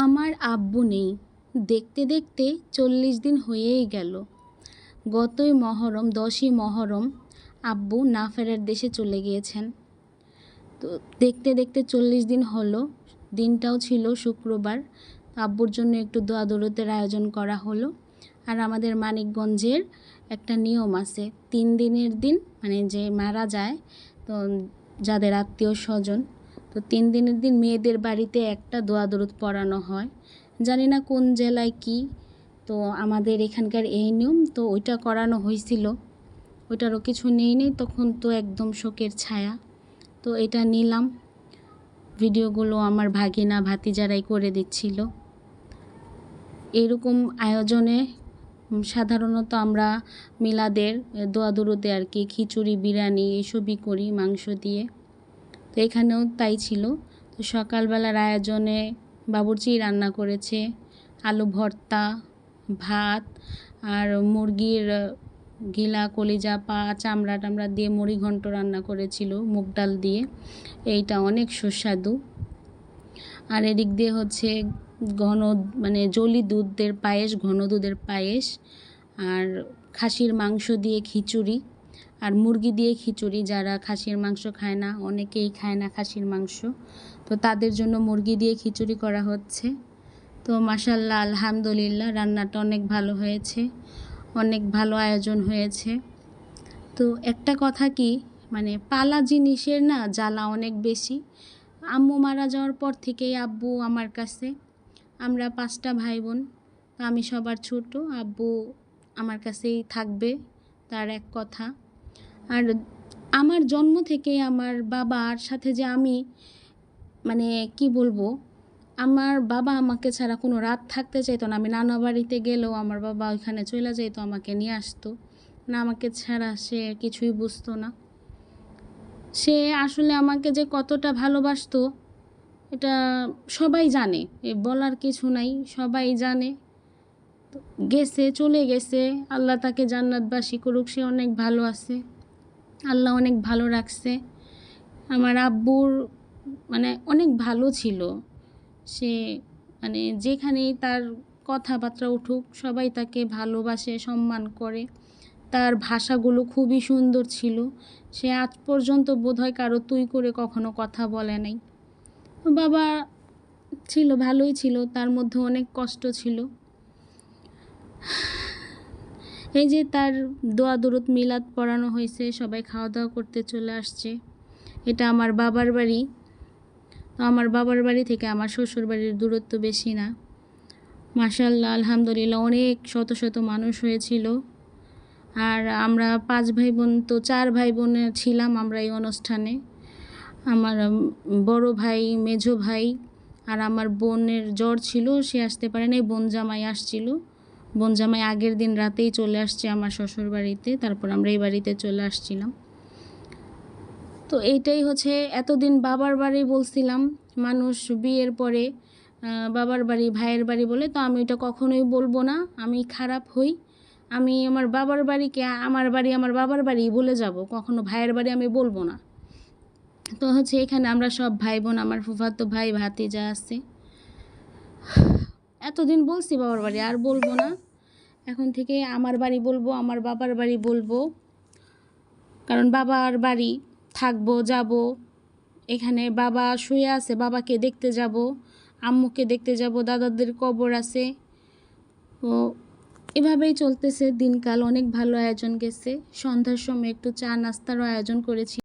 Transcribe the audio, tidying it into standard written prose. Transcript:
আমার আব্বু নেই, দেখতে দেখতে ৪০ দিন হয়েই গেল। গতই মহরম ১০ই মহরম আব্বু না ফেরার দেশে চলে গিয়েছেন। তো দেখতে দেখতে ৪০ দিন হলো। দিনটাও ছিল শুক্রবার। আব্বুর জন্য একটু দোয়া দরুদের আয়োজন করা হলো। আর আমাদের মানিকগঞ্জের একটা নিয়ম আছে, ৩ দিনের দিন মানে যে মারা যায়, তো যাদের আত্মীয় স্বজন, তো ৩ দিনের দিন মেয়েদের বাড়িতে একটা দোয়া দরুদ পড়ানো হয়। জানি না কোন জেলায় কি, তো আমাদের এখানকার এই নিয়ম, তো ওইটা করানো হয়েছিল। ওইটারও কিছু নেই তখন, তো একদম শোকের ছায়া। তো এটা নিলাম, ভিডিওগুলো আমার ভাগিনা ভাতিজারাই করে দিচ্ছিল। এরকম আয়োজনে সাধারণত আমরা মিলাদের দোয়া দরুদে আর কি খিচুড়ি বিরিয়ানি এসবই করি মাংস দিয়ে। তো এখানেও তাই ছিল। তো সকালবেলার আয়োজনে বাবুর্চি রান্না করেছে আলু ভর্তা, ভাত আর মুরগির গিলা কলিজা পা চামড়া টামড়া দিয়ে মুড়ি ঘন্ট রান্না করেছিল মুগ ডাল দিয়ে, এইটা অনেক সুস্বাদু। আর এদিক দিয়ে হচ্ছে ঘন মানে জলি দুধের পায়েস, ঘন দুধের পায়েস, আর খাসির মাংস দিয়ে খিচুড়ি, আর মুরগি দিয়ে খিচুড়ি। যারা খাসির মাংস খায় না, অনেকেই খায় না খাসির মাংস, তো তাদের জন্য মুরগি দিয়ে খিচুড়ি করা হচ্ছে। তো মাশাআল্লাহ আলহামদুলিল্লাহ রান্নাটা অনেক ভালো হয়েছে, অনেক ভালো আয়োজন হয়েছে। তো একটা কথা কি, মানে পালা জিনিসের না জ্বালা অনেক বেশি। আম্মু মারা যাওয়ার পর থেকেই আব্বু আমার কাছে, আমরা ৫টা ভাই বোন, তো আমি সবার ছোট, আব্বু আমার কাছেই থাকবে, তার এক কথা। আর আমার জন্ম থেকেই আমার বাবার সাথে যে আমি, মানে কি বলবো, আমার বাবা আমাকে ছাড়া কোনো রাত থাকতে চাইতো না। আমি নানা বাড়িতে গেলেও আমার বাবা ওইখানে চলে যেত, আমাকে নিয়ে আসতো না, আমাকে ছাড়া সে কিছুই বুঝতো না। সে আসলে আমাকে যে কতটা ভালোবাসতো এটা সবাই জানে, বলার কিছু নাই, সবাই জানে। গেছে, চলে গেছে, আল্লাহ তাকে জান্নাতবাসী করুক, সে অনেক ভালো আছে, আল্লাহ অনেক ভালো রাখছে। আমার আব্বুর মানে অনেক ভালো ছিল সে, মানে যেখানেই তার কথাবার্তা উঠুক সবাই তাকে ভালোবাসে, সম্মান করে। তার ভাষাগুলো খুবই সুন্দর ছিল। সে আজ পর্যন্ত বোধহয় কারো তুই করে কখনো কথা বলে নাই। বাবা ছিল, ভালোই ছিল, তার মধ্যে অনেক কষ্ট ছিল। এই যে তার দোয়া দরুদ মিলাদ পড়ানো হয়েছে, সবাই খাওয়া দাওয়া করতে চলে আসছে। এটা আমার বাবার বাড়ি। তো আমার বাবার বাড়ি থেকে আমার শ্বশুর বাড়ির দূরত্ব বেশি না। মাশাআল্লাহ আলহামদুলিল্লাহ অনেক শত শত মানুষ হয়েছিল। আর আমরা 5 ভাই বোন, তো 4 ভাই বোন ছিলাম আমরা এই অনুষ্ঠানে। আমার বড় ভাই, মেঝো ভাই, আর আমার বোনের জ্বর ছিল, সে আসতে পারে নাই। বোন জামাই আসছিল, বোন জামাই আগের দিন রাতেই চলে আসছে আমার শ্বশুর বাড়িতে, তারপর আমরা এই বাড়িতে চলে আসছিলাম। তো এইটাই হচ্ছে, এতদিন বাবার বাড়ি বলছিলাম, মানুষ বিয়ের পরে বাবার বাড়ি ভাইয়ের বাড়ি বলে, তো আমি এটা কখনোই বলবো না, আমি খারাপ হই। আমি আমার বাবার বাড়িকে আমার বাড়ি, আমার বাবার বাড়ি বলে যাব, কখনো ভাইয়ের বাড়ি আমি বলবো না। তো হচ্ছে এখানে আমরা সব ভাই বোন, আমার ফুফাতো ভাই ভাতিজা আছে। এতদিন বলছি বাবার বাড়ি, আর বলবো না, এখন থেকে আমার বাড়ি বলবো, আমার বাবার বাড়ি বলবো। কারণ বাবার বাড়ি থাকবো, যাব, এখানে বাবা শুয়ে আছে, বাবাকে দেখতে যাব, আম্মুকে দেখতে যাব, দাদাদের কবর আছে। তো এভাবেই চলতেছে দিনকাল। অনেক ভালো আয়োজন গেছে। সন্ধ্যার সময় একটু চা নাস্তারও আয়োজন করেছি।